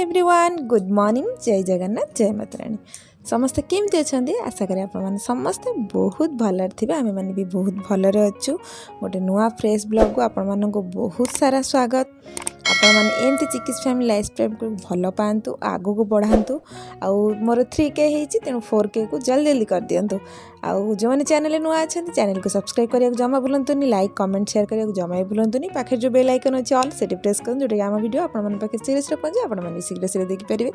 everyone good morning जय जगन्नाथ जय माता रानी समस्ते केमती अच्छा आशा करें आप समस्ते बहुत भलर थे आम मैंने भी बहुत भलरे अच्छु गोटे नुआ फ्रेश ब्लॉग को आपण बहुत सारा स्वागत आपण मैंने एमती चिकित्सा फैमिली लाइफस्टाइल को भल पातु आगू को बढ़ातु आउ मोर 3K होती तेणु 4K को जल्दी जल्दी कर दिंतु आउ जो मैंने चैनल नुआ अच्छा चैनल को सब्सक्राइब करने जमा भूलुनी लाइक कमेंट शेयर करने जमा भी भूलुनी पाखे जो बेल आइकन अच्छे ऑल से प्रेस कर जोटा आम वीडियो आपण पाखे सीरीज पहुँचे आपने शीघ्र शीघ्र देखिपारे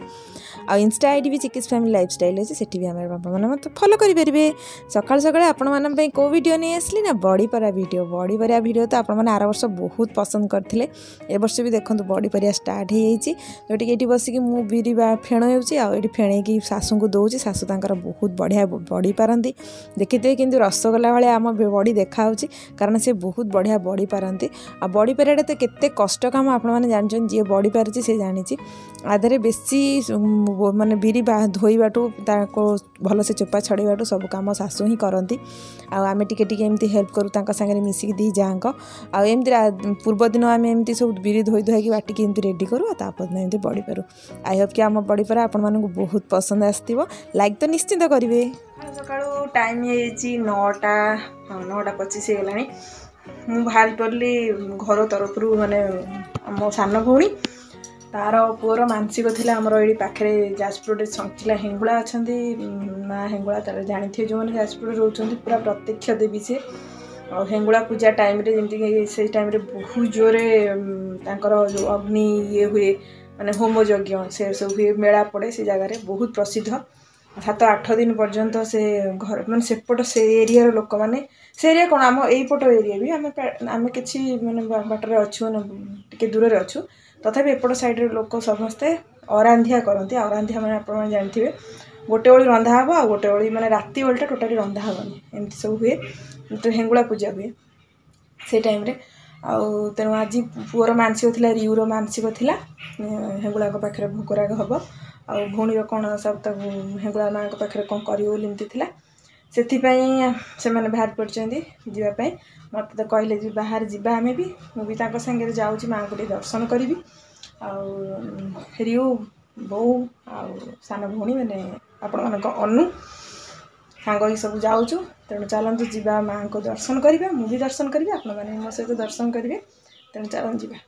आ इंस्टा आईडी भी चिकित्सा फैमिली लाइफस्टाइल अच्छे से भी आम बापा मैंने मत फॉलो करेंगे सकाल सकाल आपण कौ वीडियो नहीं आसली ना बड़ीपरा वीडियो तो आपने आर वर्ष बहुत पसंद करते ए वर्ष भी देखो बड़ी परिया स्टार्ट हो जोटि ये बसिक मु बिरी फेण होती फेणेकी शाशु को दौर शाशु तर बहुत बढ़िया बड़ी पारती देखिए कि रसगोला भाई आम बड़ी देखा कारण से बहुत बढ़िया बड़ी पारती आ बड़ी पारिया तो केते कष्ट काम आपने जानते जी बड़ी पारिଛି से जानी आधे बेसी माने बिरी धोइबाटू भल से चोपा छड़ाइबाटू सब कम शाशु ही करती आम टिके एमती हेल्प करूँ सागर मिसिक दी जाक आमती पूर्व दिन आम एमती सब बिरी धोई धोई बाटिकी एमती रेडी करूँ तापर एमती बड़ी पारू आई होप कि आम बड़ी पारा आपण मानक बहुत पसंद आसो लाइक तो निश्चिंत करेंगे सकाळू टाइम है 9:25 होगा मु बाहरी पड़ली घर तरफ माने मो सान भौणी तार पुअर मानसिक थी आमर ये पाखे जाजपुर संचिला हेंगुड़ा अच्छा माँ हेंगुड़ा तार जानी थे जो मैंने जाजपुर रोच पूरा प्रत्यक्ष देवी से और हेंगुड़ा पूजा टाइम जमी से टाइम बहुत जोरे जो अग्नि ये हुए माने होम यज्ञ से सब हुए मेला पड़े से जगार बहुत प्रसिद्ध 7-8 दिन पर्यंत से घर मैंने सेपट से एरिया लोक मैंने से एरिया कौन आम यपट एरिया भी आम कि मैंने बाटर अच्छु टे दूर अच्छु तथापि एपट साइड लोक समस्ते अरांधिया करती अरांधिया मैंने आप जानते गोटे ओली रंधा हे आ गोटे ओली मैंने राति ओलटा टोटाली रंधा हेनी एमती सब हुए तो हेंगुड़ा पूजा हुए से टाइम तेणु आज पुअर मानसिक थी रिवर मानसिक थी हेंगुड़ा पाखे भोगराग हम आ भौणीर कौन सब हेंगुड़ा माँ पाखे कौन करमती से मैंने बाहर पड़ते जावाई मत तो कहले जी बाहर जावा आम भी मुझे सांगे जाऊँगी माँ को दर्शन करी रियु बो आ सान भौणी मैंने आपण मान अनु सांग ही सब जाऊँ तेणु चलतु जा माँ को दर्शन करवा मुझे दर्शन करी आपण मैंने मो सहित दर्शन करेंगे तेणु चलतु जा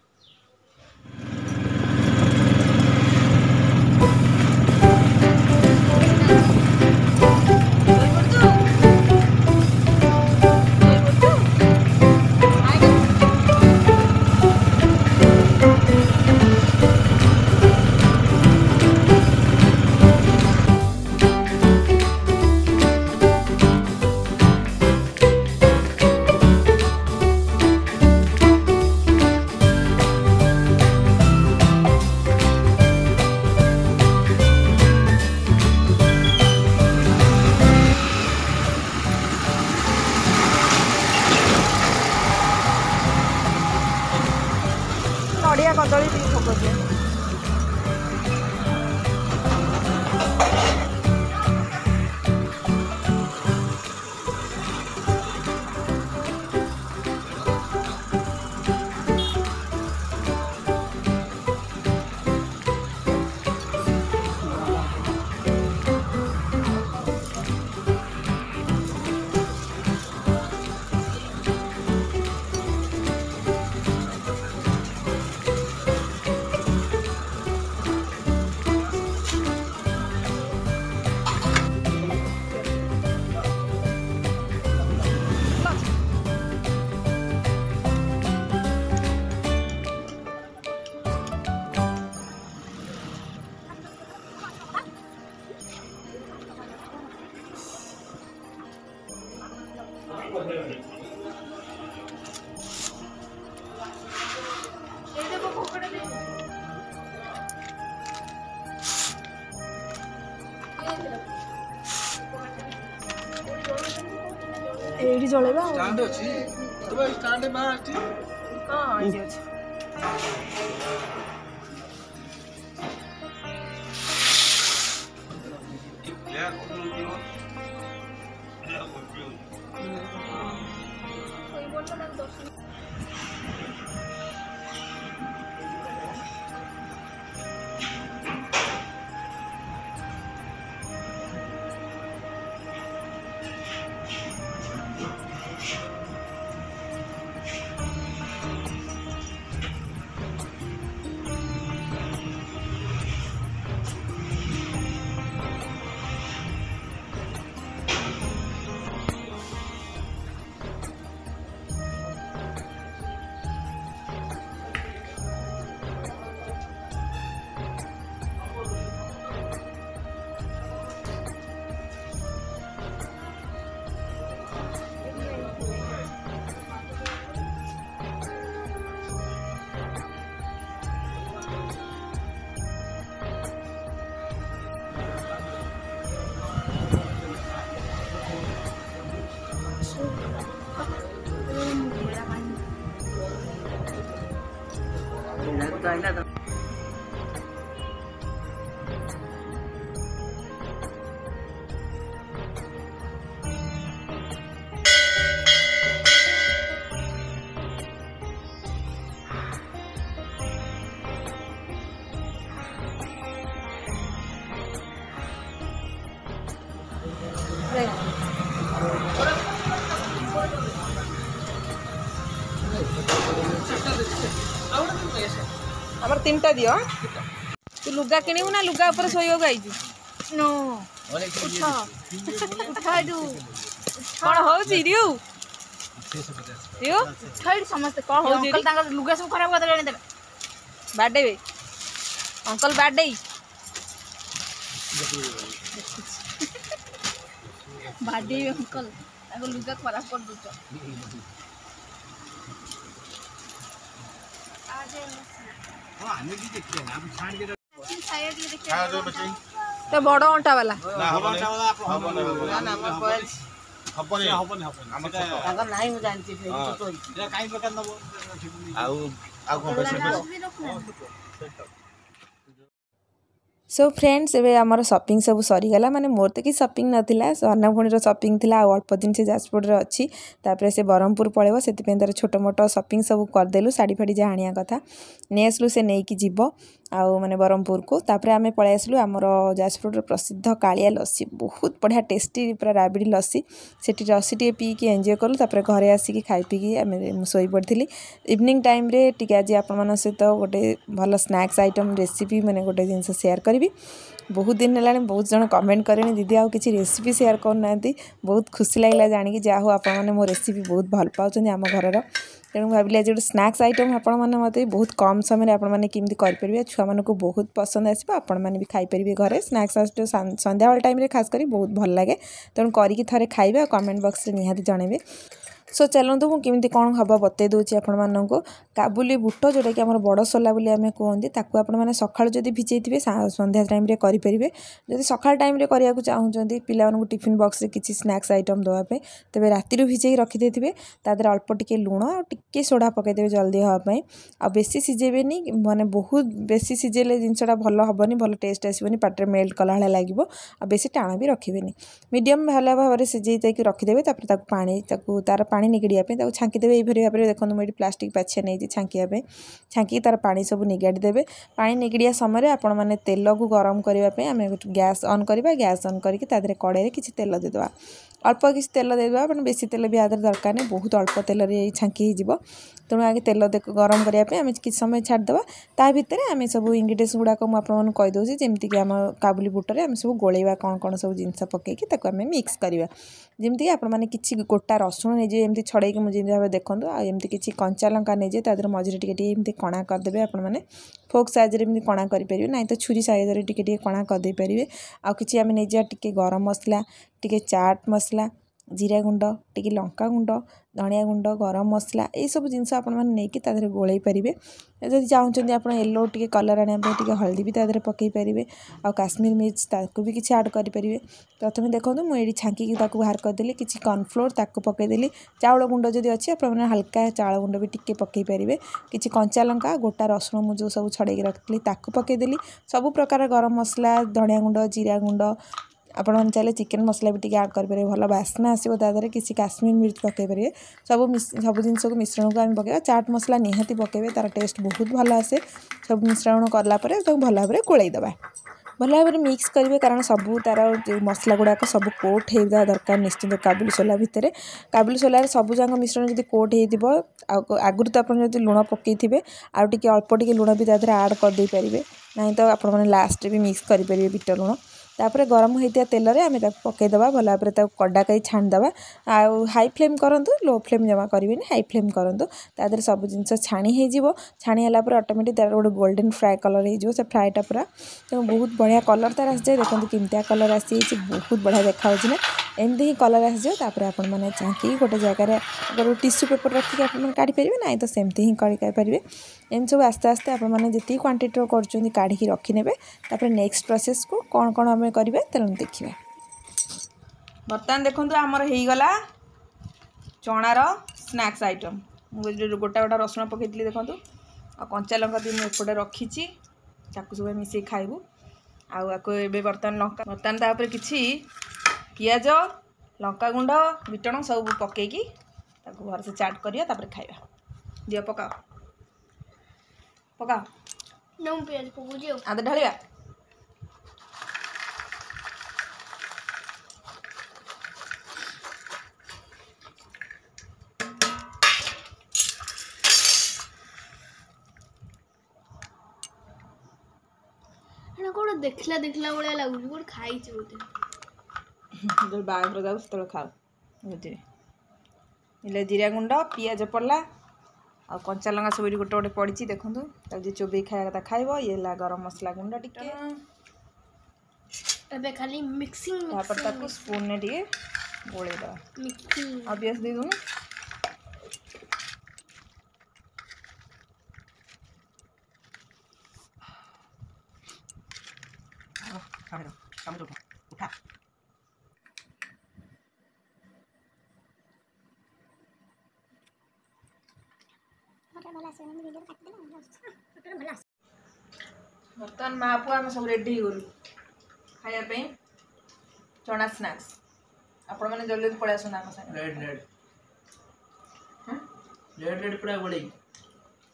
नड़िया कदली भी भोग एडी जलेबा स्टैंड अछि तो स्टैंड में अछि हां अछि हमर 3टा दियो तू लुगा किणीबू ना लुगा ऊपर सोइयो गाइजु नो उठा उठा दू कोन हो जी रिउ रिउ थर्ड समस्त कोन हो अंकल तांगा लुगा सब खराब कर देले बाडे बे अंकल बाडे बाडे अंकल तांगा लुगा खराब कर दू तो बड़ अंटा वाला सो फ्रेंड्स एबे आमर शॉपिंग सब सरीगला माने मोर तो कि शॉपिंग नाला स्वर्णा भौणीर शॉपिंग थिला आ अल्प दिन से जाजपुर अच्छी तापर से ब्रह्मपुर पड़ेब से तार छोट मोट शॉपिंग सब करदेलु साड़ी फाड़ी जहाँ आनिया कथा नहीं आसलु से नहीं कि जीव आउ माने ब्रह्मपुर को तापर आमे पळै आसलु आमर जाजपुर प्रसिद्ध कालिया लस्सी बहुत बढ़िया टेस्टी पूरा राबिड़ी लस्सी सेठी लस्सी टे पी के एंजॉय कलु तापर घरे आसिकी खाई पी के आमे सोई पड़थिली इवनिंग टाइम रे टिके आज आपण मन सहित गोटे भल स्नैक्स आइटम रेसिपी माने गोटे जिनस शेयर करी बहुत दिन है बहुत जन कमेंट करें दीदी आउ किसी रेसिपी शेयर करना बहुत खुशी लगे जानिक जहाँ हो आप मो रेसिपी बहुत भल पाँच आम घर तेणु भाविली आज गोटे स्नैक्स आइटम आपण मैंने मत बहुत कम समय आपने केमती करेंगे छुआ मानक बहुत पसंद आसो आपण मैंने भी खाईपर घरे स्नैक्स संध्या टाइम खास कर बहुत भल लगे तेणु करके थे खाइबे कमेंट बॉक्स में निहाती जनइबे सो चलतु मुझे कौन हम बतई दूसरी आपण को काबुली बुट जोटा कि आम बड़ सोला बोली आम कहते ताकू आपने सकाल जब भिजई थे संध्या टाइम करेंगे जब सकाल टाइम करने को चाहते पिला टिफिन बॉक्स किसी स्नैक्स आइटम देवाई तेज राति भिजई रखिदे तादर अल्प टिके लुण टिके सोडा पकईदे जल्दी हाँपाई आ बेसी सिझेबेनी माने बहुत बेसी सिझेले जिनसा भल हेनी भल टेस्ट आसबनी पाटे मेल्ट कला भाई लगे आ बेसी टाण भी रखेनि मीडियम भल भाव में सिझे रखिदेवे पानी तार पानी निगड़िया छांकीदेवे ये भाव में देखो मुझे प्लास्टिक पाछिया नहीं छांकिया छांकी तार पानी सब निगाड़ीदेवे पानी निगड़िया समय आपण मैंने तेल को गरम करने आम गैस ऑन करवा गैस ऑन करके तादरे कड़े किसी तेल देदेवा अल्प किसी तेल देदेवा बेसी तेल भी आदर दरकार नहीं बहुत अल्प तेल छांकी हो तेणु आगे तेल गरम करने आम किसी समय छाड़देवा ता भितर आम सब इंग्रेडिएंट्स गुड़ाक मुझे कहीदे जमीक आम काबुली बुटरे आम सब गोलेवा कौन कौन सब जिनस पकईकि आम मिक्स करवा जमीक आपने किसी गोटा रसुण नहीं एमती छड़े मुझे भाव देखूँ आमती किसी कंचा लंका नहीं तादर मझे टे कणा करदे आपने फोक साइज में कणा करेंगे ना तो छुरी साइज टे कणा करदे पारे आउ कि आम नहीं जा टे गरम मसला टे चाट मसला जीरा गुंड टी लंका गुंड धनिया गुंड गरम मसला ये सब जिनस आपरे गोल पारे जब चाहते आप येलो टी कलर आने हल्दी भी तादर पकई पारे आ काश्मीर मिर्च ताकू भी किसी आड करेंगे प्रथम देखो मुझे छांकी बाहर करदेली किसी कॉर्नफ्लोर ताकू पकईदेली चाउल गुंड जब अच्छी आप हल्का चाउल गुंड भी टिके पकई पारे किसी कंचा लंका गोटा रसुण मुझे सब छड़े रखी ताकू पकईदेली सब प्रकार गरम मसला धनिया गुंड जीरा गुंड आपण मैंने चाहिए चिकेन मसला भी टी आड करेंगे भल बास्ना आसो तादर किसी काश्मीर मिर्च पकईपर सब जिनस को मिश्रण को आम पकड़ा चाट मसला निहाती पकईबे तार टेस्ट बहुत भल आसे सब मिश्रण कलापर भल भाव में गोलईदबा भल भाव में मिक्स करेंगे कारण सब तार मसला गुड़ाक सब कोट हो दरकार निश्चित काबुली सोला भितर काबुली सोलार सब जाक मिश्रण जब कोट हो आगुरी तो आप लुण पकई थे आउ टे अल्प टे लुण भी तादर आड करदे पारे ना तो आपने लास्ट भी मिक्स करेंगे बिट लुण तापर गरम होता तेल में आम पकईदबा भल भाव में कड़ा कई छाणीदबा आउ हाई फ्लेम करूँ लो फ्लेम जमा करेंगे हाई फ्लेम करूँ तादर सब जिनस छाणी हो छाणी है ऑटोमेटिक तार गोटे गोल्डन फ्राए कलर हो फ्राएटा पूरा तो बहुत बढ़िया कलर तार आसी जाए देखो केमतिया कलर आसी बहुत बढ़िया देखा ना एमती ही कलर आसी जाए तापर आपण मैंने चाहती गोटे जगार अगर टिश्यू पेपर रखिक आप काढ़ी पारे ना तो सेमती ही काढ़ी एम सब आस्ते आस्ते आपने जी क्वांटिटी कर काढ़ी रखिने नेक्स्ट प्रोसेस को कौन कौन आम करेंगे तेणु देखिए बर्तमान देखो आमर होगला चणार स्नैक्स आइटम मुझे गोटा गोटा रसुण पकई देखो आ कंचा लंका भी मुझे एपटे रखी सब मिसे खाइबू आको ए बर्तमान लंका बर्तमान तापर किसी पियाज लंका गुंड बिटण सब पकईकी घर से चाट करिया तापर खाइबा दियो पकाओ पकाओ नम पियाज पकुजियो आदे ढालिया कोड देखला देखला बळिया लागुची कोड खाइछ बोते जो बागर जाऊ तो खाओ बुझे इले जीरा गुंड पियाज पड़ला आ कंचा लंका सब गोटे गोटे पड़ी देखो जी चोबई खाया कथा खाइब ये ला गरम मसला गुंड टिके एबे खाली मिक्सिंग तापर ताको स्पून ने टिके गोळे दा मिक्सिंग ऑब्वियस दे दूँ उठा बर्तमान माँ पुआ आम सब रेडी हो खायापी चना स्नैक्स आपण मैंने जल्दी जल्दी पड़े आसना रेड रेड रेड रेड पूरा गोले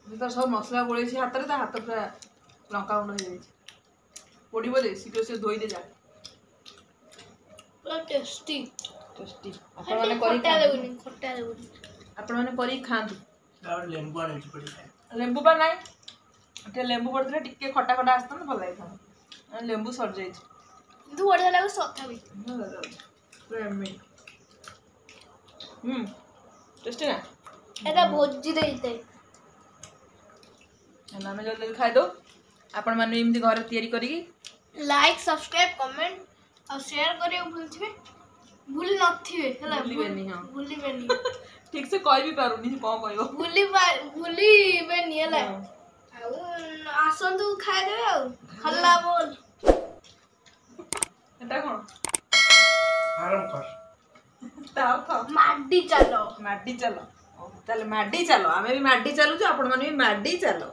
तो सब मसला गोले हाथ में हाथ पूरा लंका गुंड हो पड़ो दे शीघ्र से धोई दे जा पूरा टेस्टी टेस्टी खट्टा देबुनी आपण मैंने करी खांतु और लेंबू आने की पड़ी लेंबू बा नाई टे लेंबू पड़ते टिके खटा खटा आसता भल लगे लेंबू सर जाए तू बढ़िया लागो सथा भी टेस्टी ना एटा भोजी देते आम जल्दी जल्दी खाई दो आपण मैंने एमती घर तैयारी करी लाइक सब्सक्राइब कमेंट और शेयर करियो भूलथिबे भूल नथिबे हला भूलिबेनी हां भूलिबेनी ठीक से कह भी पारुनी कौन कहबो भूलिबेनी हला आसंतु खाइ देबे आ हल्ला बोल एटा कोन आराम कर ताव खा माडी चलो ताले माडी चलो आमे भी माडी चलु आपण माने भी माडी चलो